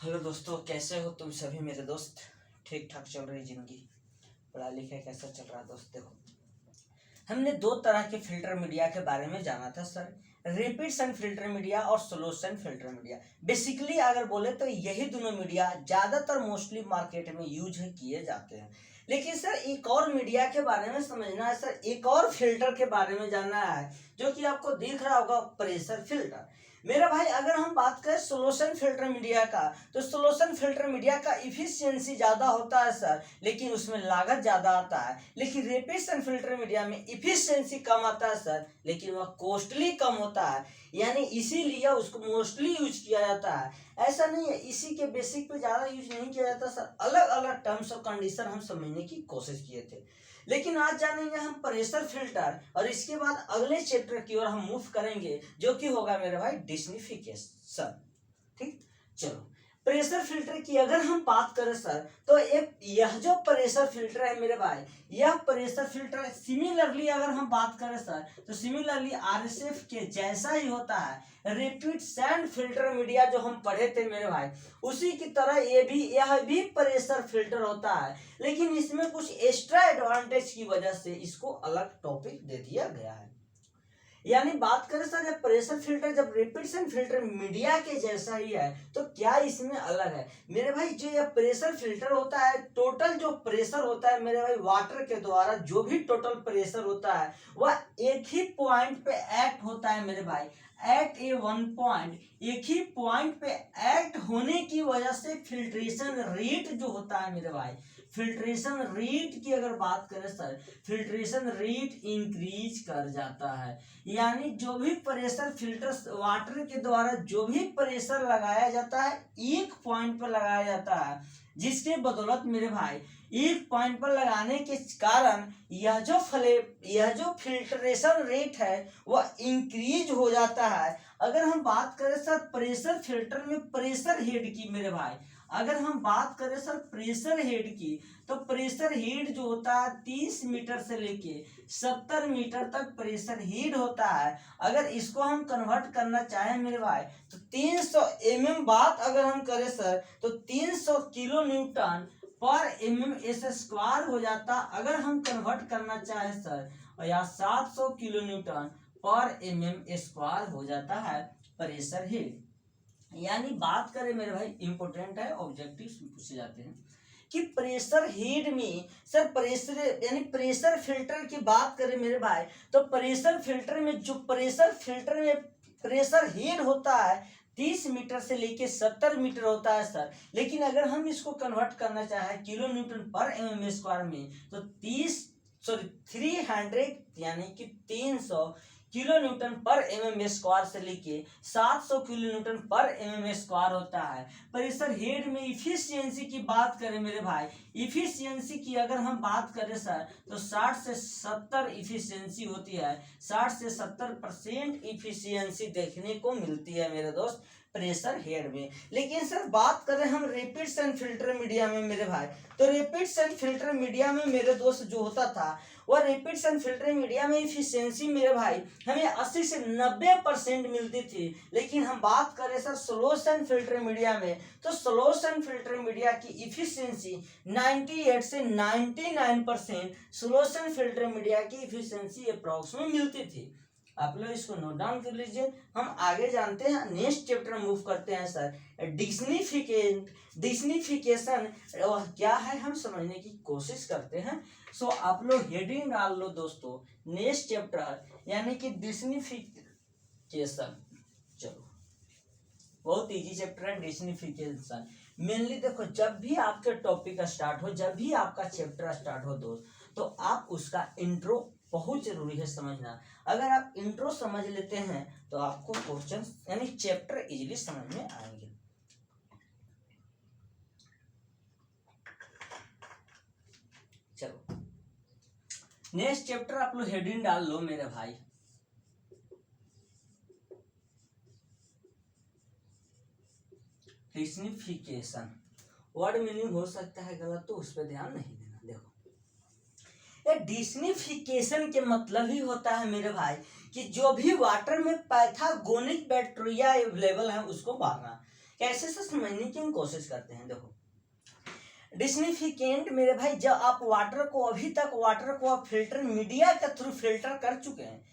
Hello दोस्तों, कैसे हो तुम सभी मेरे दोस्त। ठीक ठाक चल रही जिंदगी, पढ़ाई लिखाई कैसा चल रहा है दोस्त। देखो, हमने दो तरह के फिल्टर मीडिया के बारे में जाना था सर, रैपिड सन फिल्टर मीडिया और स्लो सन फिल्टर मीडिया। बेसिकली अगर बोले तो यही दोनों मीडिया ज़्यादातर मोस्टली मार्केट में यूज किए जाते हैं। लेकिन सर एक और मीडिया के बारे में समझना है सर, एक और फिल्टर के बारे में जानना है जो कि आपको दिख रहा होगा, प्रेशर फिल्टर। मेरा भाई, अगर हम बात करें सोल्यूशन फिल्टर मीडिया का, तो सोल्यूशन फिल्टर मीडिया का इफिशियंसी ज़्यादा होता है सर, लेकिन उसमें लागत ज़्यादा आता है। लेकिन रैपिड सन फिल्टर मीडिया में इफिशियंसी कम आता है सर, लेकिन वह कॉस्टली कम होता है। यानी इसीलिए उसको मोस्टली यूज किया जाता है। ऐसा नहीं है इसी के बेसिक पे ज़्यादा यूज नहीं किया जाता सर, अलग अलग टर्म्स और कंडीशन हम समझने की कोशिश किए थे। लेकिन आज जानेंगे हम प्रेशर फिल्टर, और इसके बाद अगले चैप्टर की ओर हम मूव करेंगे जो कि होगा मेरे भाई डिस्निफिकेशन। ठीक, चलो प्रेशर फिल्टर की अगर हम बात करें सर, तो एक यह जो प्रेशर फिल्टर है मेरे भाई, यह प्रेशर फिल्टर सिमिलरली अगर हम बात करें सर, तो सिमिलरली आरएसएफ के जैसा ही होता है। रैपिड सन फिल्टर मीडिया जो हम पढ़े थे मेरे भाई, उसी की तरह यह भी प्रेशर फिल्टर होता है, लेकिन इसमें कुछ एक्स्ट्रा एडवांटेज की वजह से इसको अलग टॉपिक दे दिया गया है। यानी बात करें सर, जब प्रेशर फिल्टर जब रैपिड सन फिल्टर मीडिया के जैसा ही है, तो क्या इसमें अलग है मेरे भाई। जो यह प्रेशर फिल्टर होता है, टोटल जो प्रेशर होता है मेरे भाई, वाटर के द्वारा जो भी टोटल प्रेशर होता है वह एक ही पॉइंट पे एक्ट होता है मेरे भाई, एट ए वन पॉइंट। एक ही पॉइंट पे एक्ट होने की वजह से फिल्ट्रेशन रेट जो होता है मेरे भाई, फिल्ट्रेशन रेट की अगर बात करें सर, फिल्ट्रेशन रेट इंक्रीज कर जाता है। यानी जो भी प्रेशर फिल्टर वाटर के द्वारा जो भी प्रेशर लगाया जाता है, एक पॉइंट पर लगाया जाता है, जिसके बदौलत मेरे भाई एक पॉइंट पर लगाने के कारण यह जो फिल्ट्रेशन रेट है वह इंक्रीज हो जाता है। अगर हम बात करें सर प्रेशर फिल्टर में प्रेशर हेड की मेरे भाई, अगर हम बात करें सर प्रेशर हेड की, तो प्रेशर हेड जो होता है 30 मीटर से लेके 70 मीटर तक प्रेशर हेड होता है। अगर इसको हम कन्वर्ट करना चाहें मेरे भाई, तो 300 mm बात अगर हम करें सर, तो 300 किलो न्यूटन पर mm² हो जाता। अगर हम कन्वर्ट करना चाहें सर, या 700 किलो न्यूटन पर mm² हो जाता है प्रेशर हेड। यानी बात करें मेरे भाई, इंपॉर्टेंट है, ऑब्जेक्टिव पूछे जाते हैं कि प्रेशर हेड में सर प्रेशर यानी प्रेशर फिल्टर की बात करें मेरे भाई, तो प्रेशर फिल्टर में जो प्रेशर हेड होता है 30 मीटर से लेके 70 मीटर होता है सर। लेकिन अगर हम इसको कन्वर्ट करना चाहें किलो न्यूटन पर mm² में, तो 300 यानी कि 300 किलो न्यूटन पर mm² से लेके 700 किलो न्यूटन पर mm² होता है। प्रेशर हेड में इफिशियंसी की बात करें मेरे भाई, इफिशियंसी की अगर हम बात करें सर, तो 60 से 70 इफिशियंसी होती है। 60 से 70% इफिशियंसी देखने को मिलती है मेरे दोस्त प्रेशर हेड में। लेकिन सर बात करें हम रैपिड सन फिल्टर मीडिया में मेरे भाई, तो रैपिड सन फिल्टर मीडिया में मेरे दोस्त जो होता था, वह रैपिड सन फिल्टर मीडिया में इफिशियंसी मेरे भाई हमें 80 से 90% मिलती थी। लेकिन हम बात करें सर स्लो सन फिल्टर मीडिया में, तो स्लो सन फिल्टर मीडिया की इफिशियंसी 98 से 99% स्लो सन फिल्टर मीडिया की इफिशियंसी अप्रॉक्स में मिलती थी। आप लोग इसको नोट डाउन कर लीजिए। हम आगे जानते हैं, नेक्स्ट चैप्टर मूव करते हैं सर, डिस्निफिकेशन क्या है हम समझने की कोशिश करते हैं। सो आप लोग हेडिंग डाल लो दोस्तों, नेक्स्ट चैप्टर यानी कि डिस्निफिकेशन। चलो, बहुत इजी चैप्टर है डिस्निफिकेशन। मेनली देखो, जब भी आपके टॉपिक स्टार्ट हो, जब भी आपका चैप्टर स्टार्ट हो दोस्त, तो आप उसका इंट्रो बहुत जरूरी है समझना। अगर आप इंट्रो समझ लेते हैं तो आपको क्वेश्चन यानी चैप्टर इजीली समझ में आएंगे। चलो नेक्स्ट चैप्टर आप लोग हेडिंग डाल लो मेरे भाई, डिस्निफिकेशन। वर्ड मीनिंग हो सकता है गलत, तो उस पर ध्यान नहीं देना। देखो, ये डिस्निफिकेशन के मतलब ही होता है मेरे भाई कि जो भी वाटर में पैथागोनिक बैक्टीरिया अवेलेबल है उसको मारना। कैसे से समझने की हम कोशिश करते हैं। देखो डिस्निफिकेंट मेरे भाई, जब आप वाटर को अभी तक वाटर को आप फिल्टर मीडिया के थ्रू फिल्टर कर चुके हैं।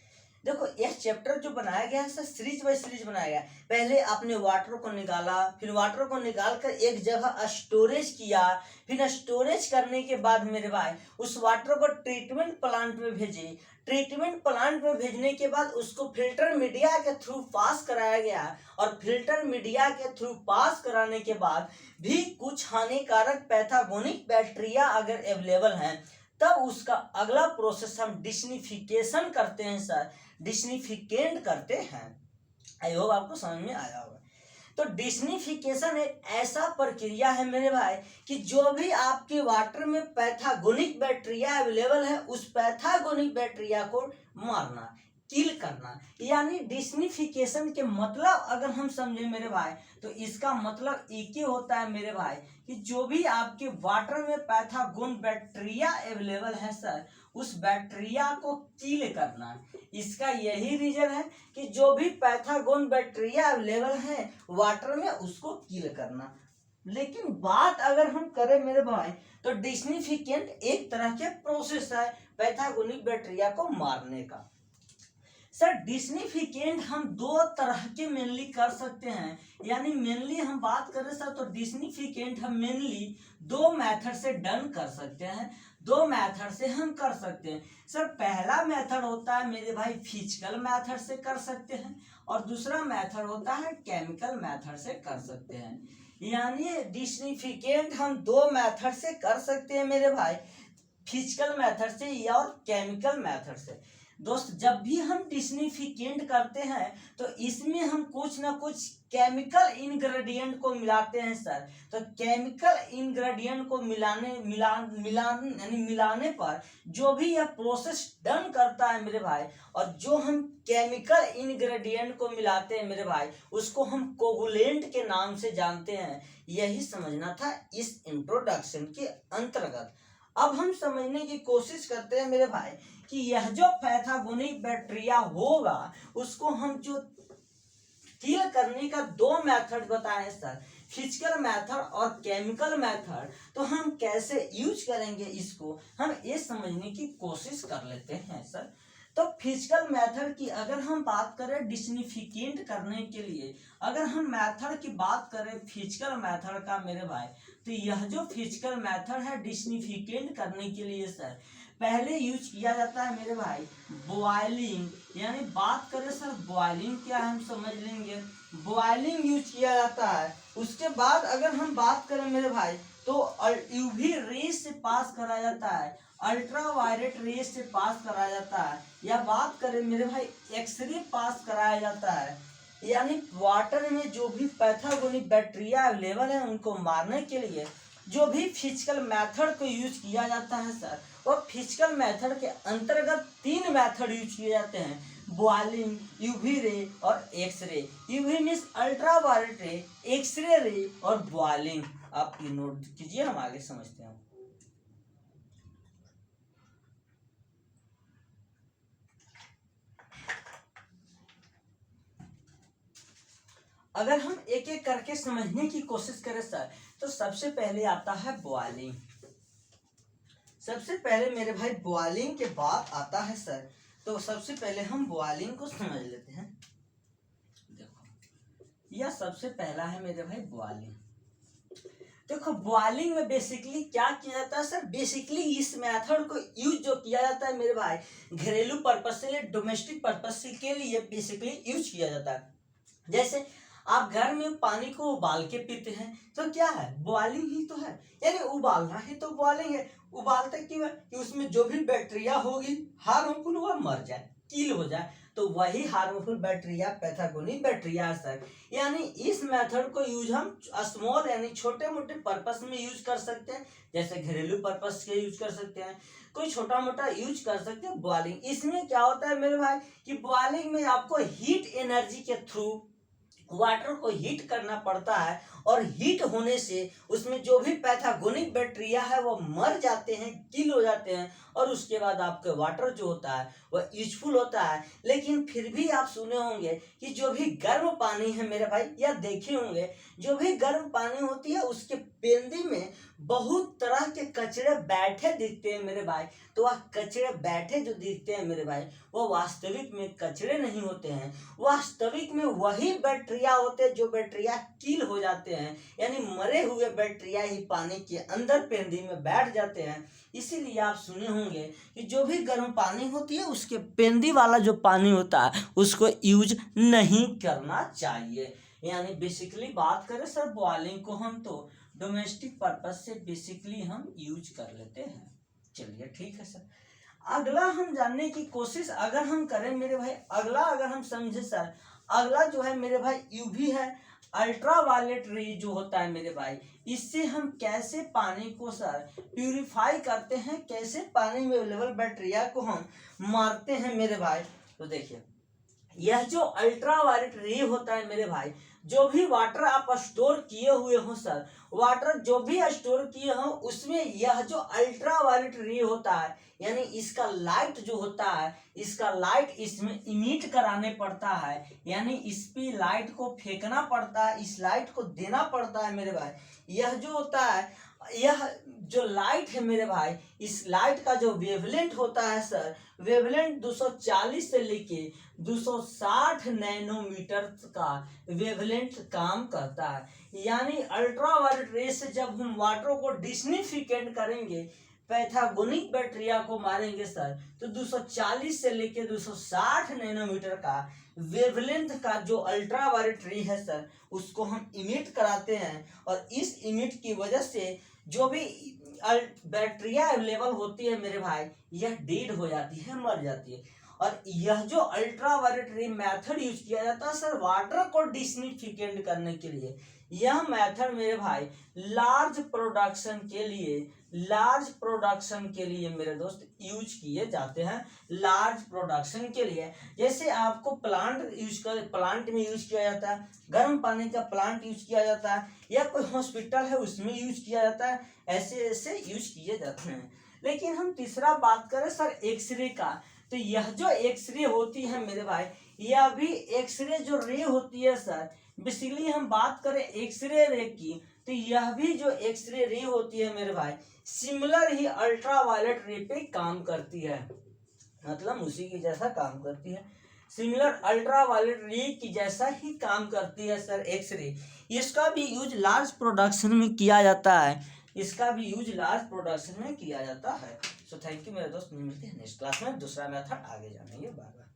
देखो यह चैप्टर जो बनाया गया है सर सीरीज बाय सीरीज बनाया गया। पहले आपने वाटर को निकाला, फिर वाटर को निकाल कर एक जगह स्टोरेज किया, फिर स्टोरेज करने के बाद मेरे भाई उस वाटर को ट्रीटमेंट प्लांट में भेजे। ट्रीटमेंट प्लांट में भेजने के बाद उसको फिल्टर मीडिया के थ्रू पास कराया गया, और फिल्टर मीडिया के थ्रू पास कराने के बाद भी कुछ हानिकारक पैथोजेनिक बैक्टीरिया अगर अवेलेबल हैं, तब उसका अगला प्रोसेस हम डिस्निफिकेशन करते हैं सर, डिस्निफिकेंट करते हैं। आई होप आपको समझ में आया होगा। तो डिस्निफिकेशन एक ऐसा प्रक्रिया है मेरे भाई कि जो भी आपके वाटर में पैथोजेनिक बैक्टीरिया अवेलेबल है उस पैथोजेनिक बैक्टीरिया को मारना, किल करना। यानी डिस्निफिकेशन के मतलब अगर हम समझे मेरे भाई तो इसका मतलब एक ही होता है मेरे भाई कि जो भी आपके वाटर में पैथोजेन बैक्टीरिया अवेलेबल है सर उस बैक्टीरिया को किल करना। इसका यही रीजन है कि जो भी पैथोजेन बैक्टीरिया अवेलेबल है वाटर में उसको किल करना। लेकिन बात अगर हम करें मेरे भाई तो डिस्निफिकेंट एक तरह के प्रोसेस है पैथोजेनिक बैक्टीरिया को मारने का। सर डिस्निफिकेंट हम दो तरह के मेनली कर सकते हैं, यानी मेनली हम बात करें सर तो डिस्निफिकेंट हम मेनली दो मेथड से डन कर सकते हैं, दो मेथड से हम कर सकते हैं। सर पहला मेथड होता है मेरे भाई फिजिकल मेथड से कर सकते हैं, और दूसरा मेथड होता है केमिकल मेथड से कर सकते हैं। यानी डिस्निफिकेंट हम दो मेथड से कर सकते हैं मेरे भाई, फिजिकल मेथड से या और केमिकल मेथड से। दोस्त जब भी हम डिस्निफिकेंट करते हैं तो इसमें हम कुछ ना कुछ केमिकल इंग्रेडिएंट को मिलाते हैं सर। तो केमिकल इंग्रेडिएंट को मिलाने पर जो भी यह प्रोसेस डन करता है मेरे भाई, और जो हम केमिकल इंग्रेडिएंट को मिलाते हैं मेरे भाई उसको हम कोगुलेंट के नाम से जानते हैं। यही समझना था इस इंट्रोडक्शन के अंतर्गत। अब हम समझने की कोशिश करते हैं मेरे भाई कि यह जो पैथोजेनिक बैक्टीरिया होगा उसको हम जो किल करने का दो मेथड बताए सर, फिजिकल मेथड और केमिकल मेथड, तो हम कैसे यूज करेंगे इसको हम ये समझने की कोशिश कर लेते हैं सर। तो फिजिकल मेथड की अगर हम बात करें डिस्निफिकेंट करने के लिए, अगर हम मेथड की बात करें फिजिकल मेथड का मेरे भाई, तो यह जो फिजिकल मेथड है डिस्निफिकेंट करने के लिए सर पहले यूज किया जाता है मेरे भाई बॉइलिंग। यानी बात करें सर बॉइलिंग क्या है हम समझ लेंगे, बॉइलिंग यूज किया जाता है। उसके बाद अगर हम बात करें मेरे भाई तो यूवी रेस से पास कराया जाता है, अल्ट्रावायलेट रेस से पास कराया जाता है, या बात करें मेरे भाई एक्सरे पास कराया जाता है। यानी वाटर में जो भी पैथोजेनिक बैक्टीरिया अवेलेबल है उनको मारने के लिए जो भी फिजिकल मेथड को यूज किया जाता है सर, और फिजिकल मेथड के अंतर्गत तीन मेथड यूज किए जाते हैं, बॉइलिंग, यूवी रे और एक्सरे। यूवी मीन्स अल्ट्रावायलेट रे, एक्सरे रे और बॉइलिंग। आप ये नोट कीजिए, हम आगे समझते हैं। अगर हम एक एक करके समझने की कोशिश करें सर तो सबसे पहले आता है बॉइलिंग। सबसे पहले मेरे भाई बॉइलिंग के बाद आता है सर, तो सबसे पहले हम बॉइलिंग को समझ लेते हैं। देखो यह सबसे पहला है मेरे भाई बॉइलिंग। देखो बॉइलिंग में बेसिकली क्या किया जाता है सर, बेसिकली इस मेथड को यूज जो किया जाता है मेरे भाई घरेलू पर्पस से, डोमेस्टिक पर्पस के लिए बेसिकली यूज किया जाता है। जैसे आप घर में पानी को उबाल के पीते हैं तो क्या है, बॉइलिंग ही तो है, यानी उबालना ही तो बॉइलिंग है। उबालते क्यों है कि उसमें जो भी बैक्टीरिया होगी हार्मफुल वह मर जाए, किल हो जाए, तो वही harmful bacteria pathogenic bacteria sir. यानी इस मेथड को यूज हम स्मॉल यानी छोटे मोटे पर्पस में यूज कर सकते हैं, जैसे घरेलू पर्पस के यूज कर सकते हैं, कोई छोटा मोटा यूज कर सकते हैं बॉइलिंग। इसमें क्या होता है मेरे भाई कि बॉइलिंग में आपको हीट एनर्जी के थ्रू वाटर को हीट करना पड़ता है, और हीट होने से उसमें जो भी पैथोजेनिक बैक्टीरिया है वो मर जाते हैं, किल हो जाते हैं, और उसके बाद आपका वाटर जो होता है वह यूजफुल होता है। लेकिन फिर भी आप सुने होंगे कि जो भी गर्म पानी है मेरे भाई, या देखे होंगे जो भी गर्म पानी होती है उसके पेंदी में बहुत तरह के कचरे बैठे दिखते हैं मेरे भाई। तो वह कचरे बैठे जो दिखते हैं मेरे भाई, वो वास्तविक में कचरे नहीं होते हैं, वास्तविक में वही बैक्टीरिया होते हैं जो बैक्टीरिया किल हो जाते हैं, यानी मरे हुए बैक्टीरिया ही पानी के अंदर पेंदी में बैठ जाते हैं। इसीलिए आप सुने होंगे कि जो भी गर्म पानी होती है उसके पेंदी वाला जो पानी होता है उसको यूज नहीं करना चाहिए। यानी बेसिकली बात करें सर बॉइलिंग को हम तो डोमेस्टिक पर्पज से बेसिकली हम यूज कर लेते हैं। चलिए ठीक है सर, अगला हम जानने की कोशिश अगर हम करें मेरे भाई, अगला अगर हम समझे सर, अगला जो है मेरे भाई यूवी है, अल्ट्रावायलेट रे जो होता है मेरे भाई, इससे हम कैसे पानी को सर प्यूरिफाई करते हैं, कैसे पानी में अवेलेबल बैक्टीरिया को हम मारते हैं मेरे भाई। तो देखिए यह जो अल्ट्रावायलेट रे होता है मेरे भाई, जो भी वाटर आप स्टोर किए हुए हो सर, वाटर जो भी स्टोर किए हो उसमें यह जो अल्ट्रावायलेट रे होता है, यानी इसका लाइट जो होता है, इसका लाइट इसमें इमिट कराने पड़ता है, यानी इस पे लाइट को फेंकना पड़ता है, इस लाइट को देना पड़ता है मेरे भाई। यह जो होता है, यह जो लाइट है मेरे भाई, इस लाइट का जो वेवलेंथ होता है सर, वेवलेंथ 240 से लेके 260 नैनोमीटर का वेवलेंथ काम करता है। यानी अल्ट्रावायलेट रे से जब हम वाटर को डिसइंफिकेट करेंगे, पैथोजेनिक बैक्टीरिया को मारेंगे सर, तो 240 से लेके 260 नैनोमीटर का वेवलेंथ का जो अल्ट्रावायलेट रे है सर, उसको हम इमिट कराते हैं, और इस इमिट की वजह से जो भी बैक्टीरिया अवेलेबल होती है मेरे भाई, यह डेड हो जाती है, मर जाती है। और यह जो अल्ट्रावायलेट रे मेथड यूज किया जाता है सर वाटर को डिसइंफिकेट करने के लिए, यह मेथड मेरे भाई लार्ज प्रोडक्शन के लिए मेरे दोस्त यूज किए जाते हैं, लार्ज प्रोडक्शन के लिए। जैसे आपको प्लांट में यूज किया जाता है, गर्म पानी का प्लांट यूज किया जाता है, या कोई हॉस्पिटल है उसमें यूज किया जाता है, ऐसे ऐसे यूज किए जाते हैं। लेकिन हम तीसरा बात करें सर एक्सरे का, तो यह जो एक्सरे होती है मेरे भाई, यह भी एक्सरे जो रे होती है सर, बेसिकली हम बात करें एक्सरे रे की, तो यह भी जो एक्सरे रे होती है मेरे भाई सिमिलर ही अल्ट्रावायलेट रे पे काम करती है, मतलब उसी की जैसा काम करती है, सिमिलर अल्ट्रावायलेट रे की जैसा ही काम करती है सर एक्सरे। इसका भी यूज लार्ज प्रोडक्शन में किया जाता है, इसका भी यूज लार्ज प्रोडक्शन में किया जाता है। सो थैंक यू मेरे दोस्त, मिलते हैं नेक्स्ट क्लास में दूसरा मेथड आगे जानेंगे। Bye bye.